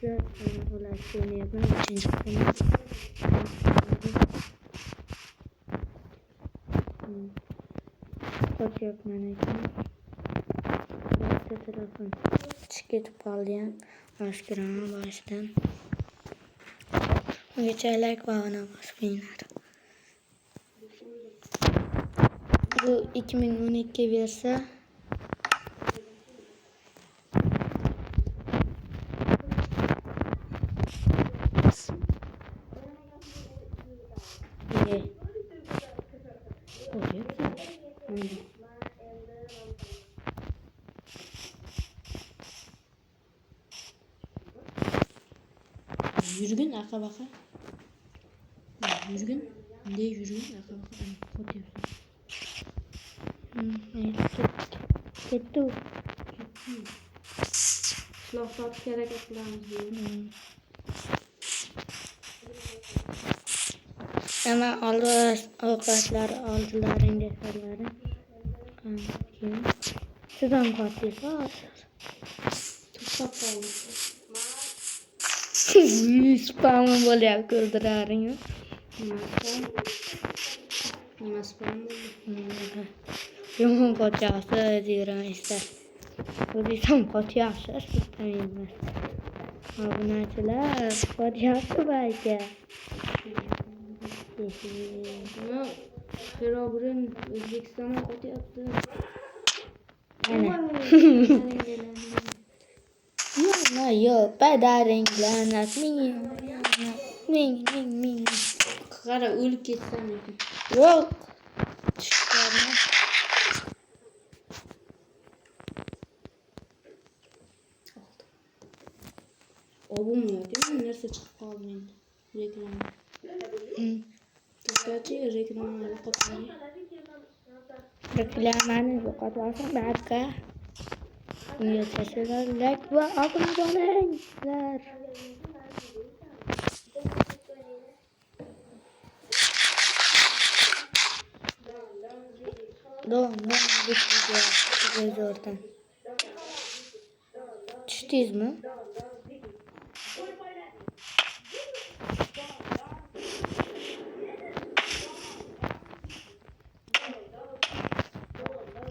Arkadaşlar ulaştığını yapmayı düşünüyorum. Kod yapmam için telefon çıkıp alayım. Başkırana baştan. Geçerlik bağına basmayınlar. Bu 2012 verse Yürgün arka baka. Yürgün. Ne yürgün arka baka. Kod yapsın. Gitti. Şlaflat hareketlerimiz diyor. Ama avukatlar aldılar engelleri. Sizden katlıysa alır. Çok pahalı. Spamı böyle kıldırarın ya. Nima spam bo'ldi? Yomon qochasi diyorum işte. O'zim qochasi istamayman. Obunachilar qochasi balki. Nima Ferobrin O'zbekistonga qo'tyapti. Yo'q, padaringlar ming. Qara o'lib ketsam ekan. Yo'q. Tushlarni. Obunmuyor değil mi? Neresi çıkıp kaldı endi. Reklam. To'xtachi, reklamani yo'qotmang. Reklamani yo'qotmasam barcha muyassaslar like va obuna bo'linglar. Don bitti oradan. Düştünüz mü?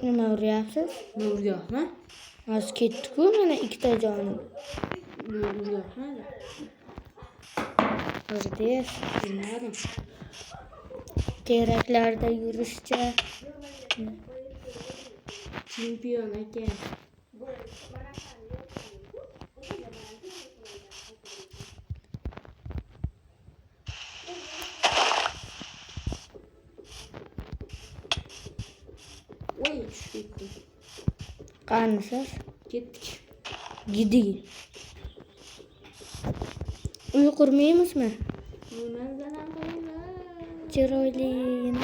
Nima uryapsiz? Ne uryapman? Az ketdi-ku mana ikkita jonim. Ne uryapman? Urdingiz. Bilmadim. Teraklarda yurishcha. Chempion aka. Oy tushdi. Qanisiz? Ketdik. Giding. Uy qurmaymizmi? Manzaram qo'yinglar. Chiroyligina.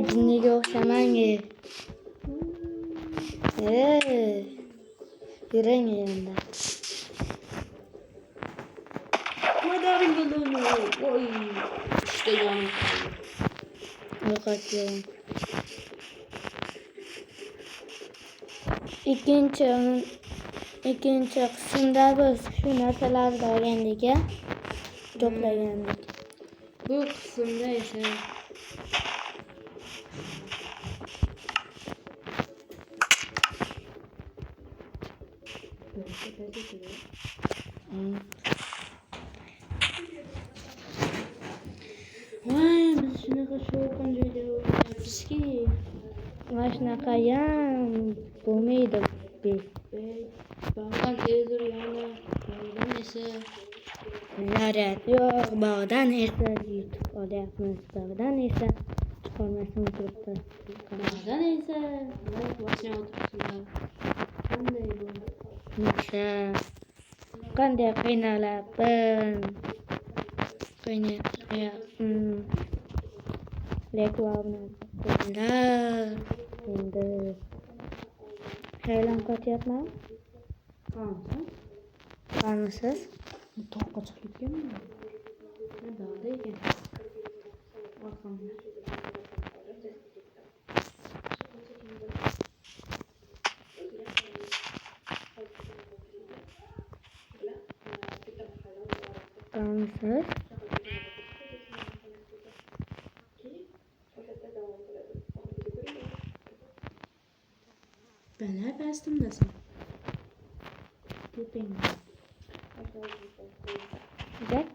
Jinniga o'xshamang. Yuring endi. Madaring bo'ldi. Oy. Tushdi jonim. Yo'qotgan. Ikkinchi qismda biz shu narsalarni olgandik, to'plagandik. Bu qismda esa voy biz shunaqa shovqin joyda o'ynayapmizki Mana shunaqayam bo'lmaydi. bog'dan televizor yoni bog'dan esa Zaryad yo'q, bog'dan esa yutib olyapmiz. Bog'dan esa chiqolmasdan turibdi. bog'dan esa boshdan o'tiribsizlar. Qanday bu? Nisa qanday qiynalabman. Reklamni qo'yinglar. Endi hayron qotyapman. Qanisiz? Toqqa chiqib ketganmi? Ne bog'da ekan. Orqamda. Qo'rqqanmisiz? Ben hep astımdasın. Tepeyim.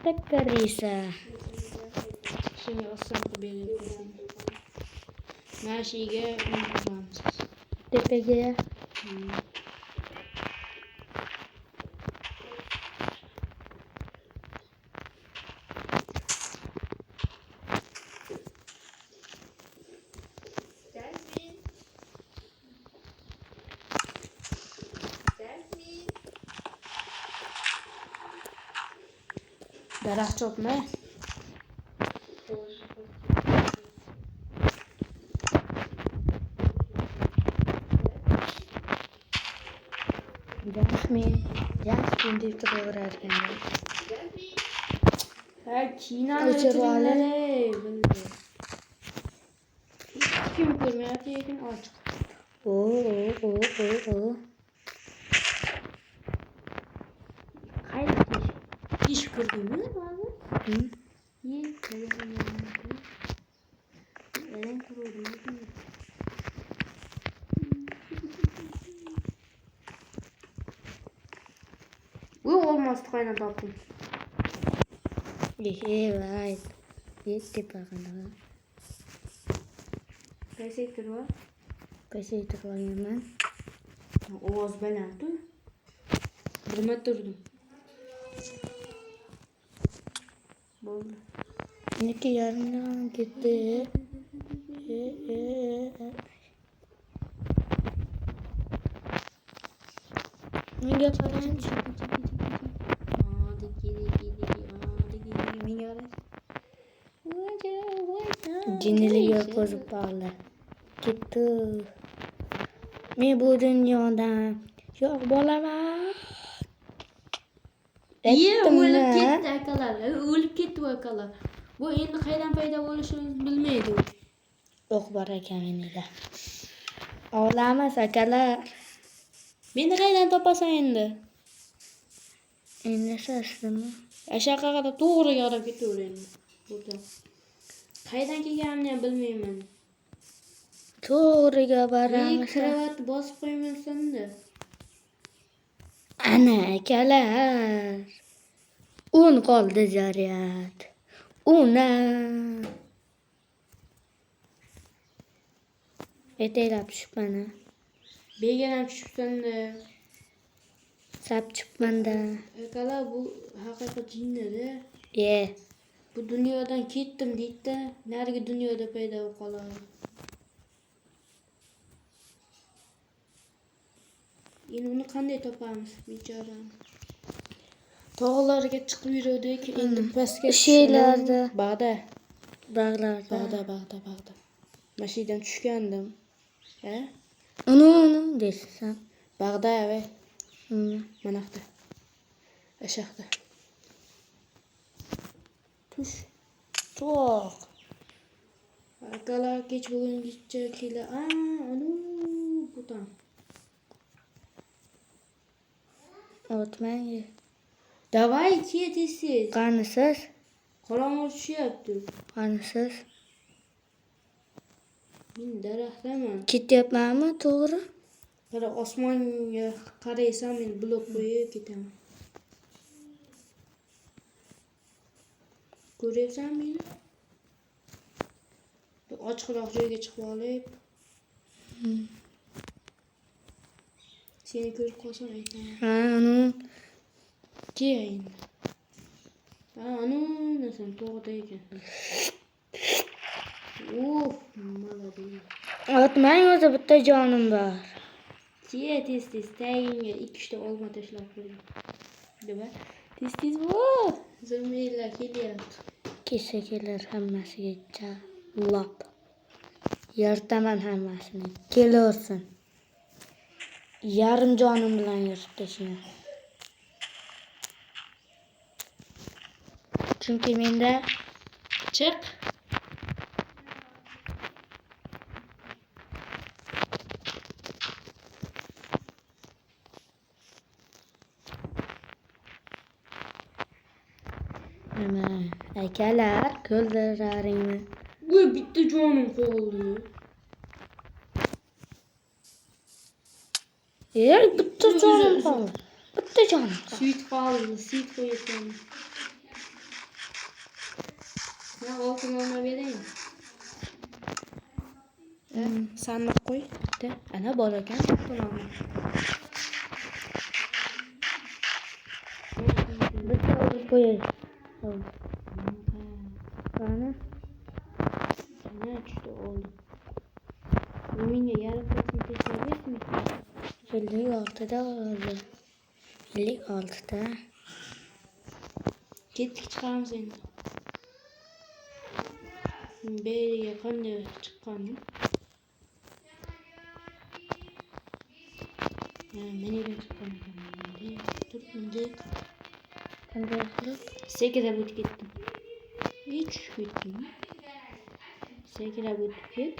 Katta Risa. Şimdi aslan belirledim. Naşi'ye unutmamsız. Tepege. Daraxt chopma. Jasmin deb turaverar ekan. Ha, Kinani O'chirib bildi. Kim ko'rmayapti lekin ochiq. Oo. Qaysi ish ko'rdingmi hozir? Ye, telefon yonida. Eran ko'rdim. Bu olmasdı qayna topdim. Vay. Yetti pag'ana. Qaysi sektor bor? Qaysi turganman? Ovoz baland-ku. Bir marta turdim. Bo'ldi. 2,5 ketdi. Menga qarang. Jinniga ko'zib qoldi. Ketdi. Men bu dunyodan yo'q bo'laman. Ye, o'lib ketdi akalar. O'lib ketdi akalar. Bu endi qaydan paydo bo'lishini bilmaydi. Yo'q bor ekan menida. Olamiz akalar. Meni qaydan topasan endi? Endi sasdimi? Ashaqqa qarab to'g'ri qarab ketaver endi. Buradan. Qaydan kelganimni ham bilmayman. To'g'riga boramiz. Kravat bosib qo'ymasin-da. Ana akalar. 10 qoldi zaryad. Una. Etaylab tushibman. Beganam tushibsan-da. Sap chiqmanda. Akalar bu haqiqiy jinni-da. Bu dunyodan ketdim deydi-da, narigi dunyoda paydo bo'lib qoladi. Endi uni qanday topamiz, bechorani? Tog'larga chiqib yurdik, endi pastga Sheylarda. Bag'da. Mashinadan tushgandim. Uni deysan. Bag'da ave. Manaqda. Ashaqda. Tush. To'q. Akalar kech bugungacha kela. Butan. O'tmang. Davay ketisiz. Qanisiz? Qorong'i tushyapti. Qanisiz? Men daraxtaman. Ketyapmanmi to'g'ri? Qara osmonga qaraysan, men blok qo'yib ketaman. Ko'ryapsan meni? Ochiqroq joyga chiqib olib. Seni ko'rib qolsam aytaman. Keyin. Nasam to'g'ri ekan. Maladiya. O'tmang, o'zi bitta jonim bor. Tez tagingga 2-3 ta olma tashlab qo'ydim. Nima? Tez zirmiylar kelyapti. Kelsa kelar hammasiga lop. Yirtaman hammasini. Kelursin. Yarim jonim bilan yirtib tashlayman. Chunki menda Chiq. Nima? Akalar, ko'ldiraringmi? Voy bitta jonim qoldi. Bitta jonim qoldi. Bitta jonim qoldi. Sweet qoldi, sweet qo'yayotgan. Men oltin olma beraymi? Sandiq qo'y bitta. Ana bor ekan oltin olma. Bitta urib qo'yay. Qani? Ana tushdi oldi. Bu menga yarim soatni tekshiryapmi? 56 oldi. 56 Ketdik chiqamiz endi. Beriga qanday chiqqani? Meni yerdan chiqqan ekan. Turibdi. qanday qilib? Sekrab o'tib ketdim. Hiç tushib ketdim. Sekrab o'tib ket.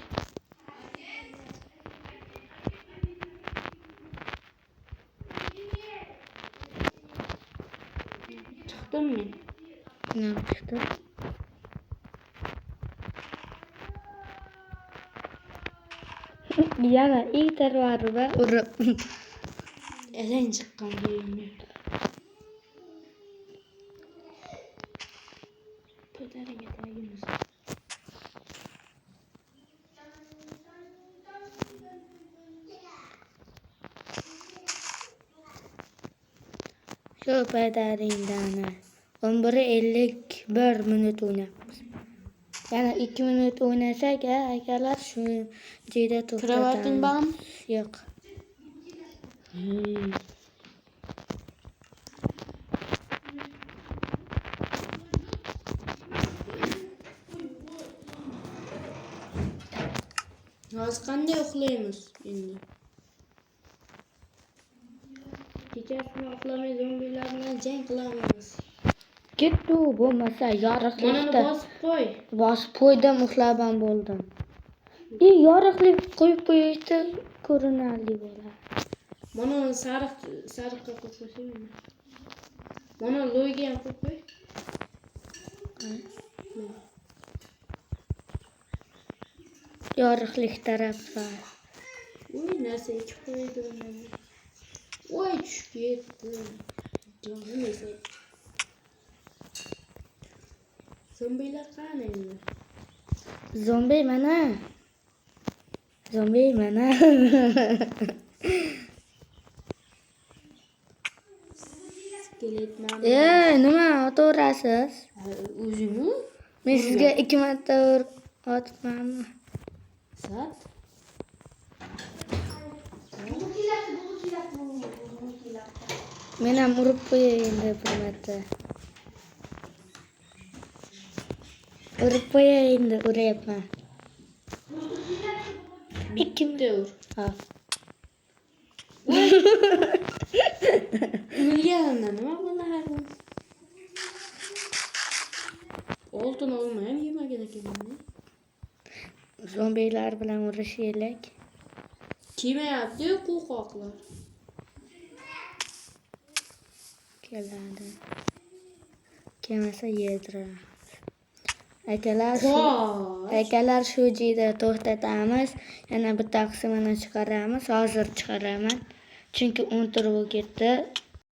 Chiqdim men. Nima chiqdi? Yana itar va urib. Elan chiqqan deyimni. Ko'taringa tagimiz. Shu paydaringdan 11:51 minut o'ynayapmiz. Yana 2 minut o'ynasak, akalar shu joyda to'xtatamiz. Kravating bormi? Yo'q. Hozir qanday uxlaymiz endi? Kechasini uxlamay zombilar bilan jang qilamiz. Ketdi bo'lmasa Manani yorug'likda bosib qo'y. bosib qo'ydim, uxlaban bo'ldim. Yorug'lik qo'yib qo'yishda ko'rinarli bo'ladi. Mana sariqqa qo'yib qo'ysang. Mana loyga ham qo'yib qo'y. Yorug'lik tarafga. Voy narsa ichib qo'ydim. Voy tushib ketdi. Jonim esa. Zombilar qani endi? Zombi mana. Skeletlarni. Nima o'tirasiz? O'zingmi? Men sizga 2 marta otibmanmi? Sat. Men ham urib qo'yay endi bir marta. Urib qo'yay endi, uryapman. 2 Bitta ur. Ha. Bilganimda nima bo'lardi? Oltin olmayam yemagan ekanman. Zombilar bilan urushaylik. Kelmayapti qo'rqoqlar. Keladi. Kelmasa yediramiz. Akalar shu joyda to'xtatamiz. Yana bitta qismini chiqaramiz. Hozir chiqaraman. Chunki 10 turib ketdi.